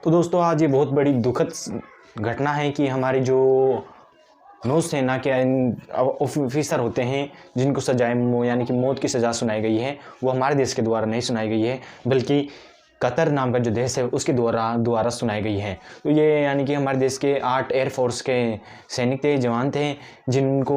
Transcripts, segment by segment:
तो दोस्तों आज ये बहुत बड़ी दुखद घटना है कि हमारे जो नौसेना के ऑफिसर होते हैं जिनको सजाए यानी कि मौत की सज़ा सुनाई गई है, वो हमारे देश के द्वारा नहीं सुनाई गई है बल्कि कतर नाम का जो देश है उसके द्वारा सुनाई गई है। तो ये यानी कि हमारे देश के 8 एयरफोर्स के सैनिक थे, जवान थे, जिनको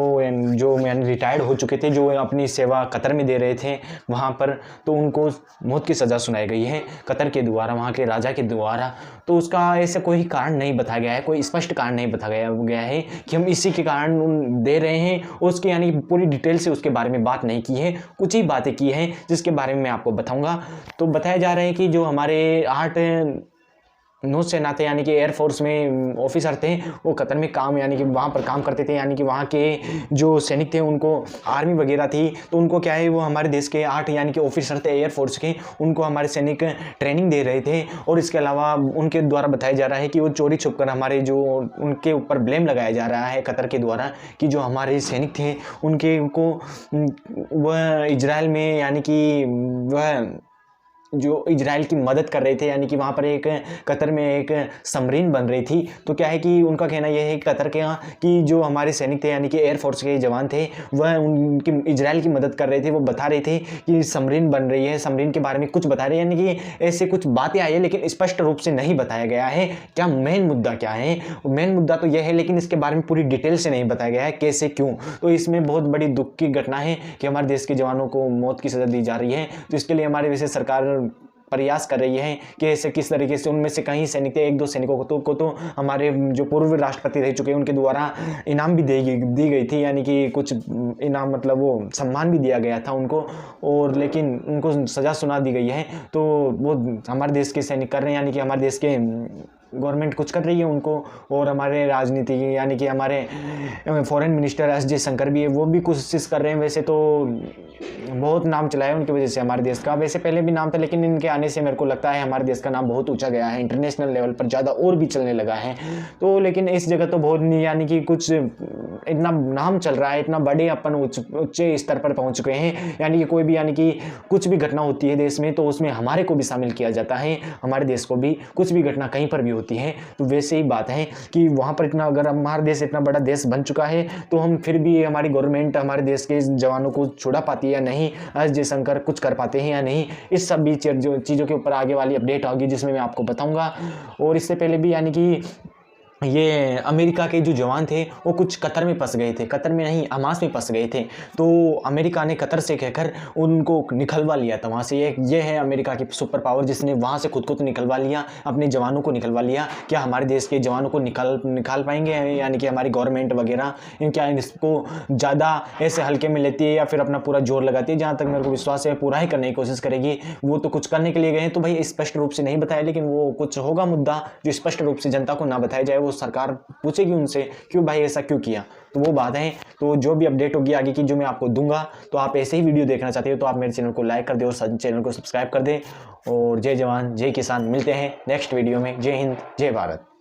जो यानी रिटायर्ड हो चुके थे, जो अपनी सेवा कतर में दे रहे थे वहाँ पर, तो उनको मौत की सज़ा सुनाई गई है कतर के द्वारा, वहाँ के राजा के द्वारा। तो उसका ऐसा कोई कारण नहीं बताया गया है, कोई स्पष्ट कारण नहीं बताया गया है कि हम इसी के कारण दे रहे हैं। उसकी यानी पूरी डिटेल से उसके बारे में बात नहीं की है, कुछ ही बातें की हैं जिसके बारे में मैं आपको बताऊँगा। तो बताया जा रहा है कि जो हमारे 8 नौसेना थे यानी कि एयरफोर्स में ऑफिसर थे, वो कतर में काम यानी कि वहाँ पर काम करते थे, यानी कि वहाँ के जो सैनिक थे उनको आर्मी वगैरह थी, तो उनको क्या है वो हमारे देश के 8 यानी कि ऑफिसर थे एयरफोर्स के, उनको हमारे सैनिक ट्रेनिंग दे रहे थे। और इसके अलावा उनके द्वारा बताया जा रहा है कि वो चोरी छुप कर हमारे जो उनके ऊपर ब्लेम लगाया जा रहा है कतर के द्वारा कि जो हमारे सैनिक थे उनको वह इजराइल में यानी कि वह जो इजराइल की मदद कर रहे थे, यानी कि वहाँ पर एक कतर में एक सबमरीन बन रही थी। तो क्या है कि उनका कहना यह है कतर के यहाँ कि जो हमारे सैनिक थे यानी कि एयरफोर्स के जवान थे वह उनकी इजराइल की मदद कर रहे थे। वो बता रहे थे कि सबमरीन बन रही है, सबमरीन के बारे में कुछ बता रहे हैं, यानी कि ऐसे कुछ बातें आई है लेकिन स्पष्ट रूप से नहीं बताया गया है क्या मेन मुद्दा क्या है। मेन मुद्दा तो यह है लेकिन इसके बारे में पूरी डिटेल से नहीं बताया गया है कैसे क्यों। तो इसमें बहुत बड़ी दुख की घटना है कि हमारे देश के जवानों को मौत की सज़ा दी जा रही है। तो इसके लिए हमारे वैसे सरकार प्रयास कर रही है कि ऐसे किस तरीके से उनमें से कई सैनिक थे, 1-2 सैनिकों को तो हमारे जो पूर्व राष्ट्रपति रह चुके हैं उनके द्वारा इनाम भी दी गई थी, यानी कि कुछ इनाम मतलब वो सम्मान भी दिया गया था उनको, और लेकिन उनको सज़ा सुना दी गई है। तो वो हमारे देश के सैनिक कर रहे हैं, यानी कि हमारे देश के गवर्नमेंट कुछ कर रही है उनको, और हमारे राजनीति यानी कि हमारे फॉरेन मिनिस्टर एस जयशंकर भी है, वो भी कोशिश कर रहे हैं। वैसे तो बहुत नाम चला है उनकी वजह से हमारे देश का, वैसे पहले भी नाम था लेकिन इनके आने से मेरे को लगता है हमारे देश का नाम बहुत ऊंचा गया है, इंटरनेशनल लेवल पर ज़्यादा और भी चलने लगा है। तो लेकिन इस जगह तो बहुत नहीं, यानी कि कुछ इतना नाम चल रहा है, इतना बड़े अपन ऊंचे स्तर पर पहुँच चुके हैं, यानी कि कोई भी यानी कि कुछ भी घटना होती है देश में तो उसमें हमारे को भी शामिल किया जाता है, हमारे देश को भी कुछ भी घटना कहीं पर भी होती है। तो वैसे ही बात है कि वहाँ पर इतना, अगर हमारा देश इतना बड़ा देश बन चुका है तो हम फिर भी हमारी गवर्नमेंट हमारे देश के जवानों को छुड़ा पाती है या नहीं, एस जयशंकर कुछ कर पाते हैं या नहीं, इस सब भी चीज़ों के ऊपर आगे वाली अपडेट होगी जिसमें मैं आपको बताऊंगा। और इससे पहले भी यानी कि ये अमेरिका के जो जवान थे वो कुछ कतर में फंस गए थे, कतर में नहीं हमास में फंस गए थे। तो अमेरिका ने कतर से कहकर उनको निकलवा लिया था वहाँ से। ये है अमेरिका की सुपर पावर जिसने वहाँ से खुद को तो निकलवा लिया, अपने जवानों को निकलवा लिया। क्या हमारे देश के जवानों को निकाल पाएंगे, यानी कि हमारी गवर्नमेंट वगैरह क्या इसको ज़्यादा ऐसे हल्के में लेती है या फिर अपना पूरा जोर लगाती है? जहाँ तक मेरे को विश्वास है पूरा ही करने की कोशिश करेगी। वो तो कुछ करने के लिए गए हैं, तो भाई स्पष्ट रूप से नहीं बताया, लेकिन वो कुछ होगा मुद्दा जो स्पष्ट रूप से जनता को ना बताया जाए, वो सरकार पूछेगी उनसे क्यों भाई ऐसा क्यों किया। तो वो बात है। तो जो भी अपडेट होगी आगे की जो मैं आपको दूंगा, तो आप ऐसे ही वीडियो देखना चाहते हो तो आप मेरे चैनल को लाइक कर दे और चैनल को सब्सक्राइब कर दे। और जय जवान जय किसान, मिलते हैं नेक्स्ट वीडियो में। जय हिंद जय भारत।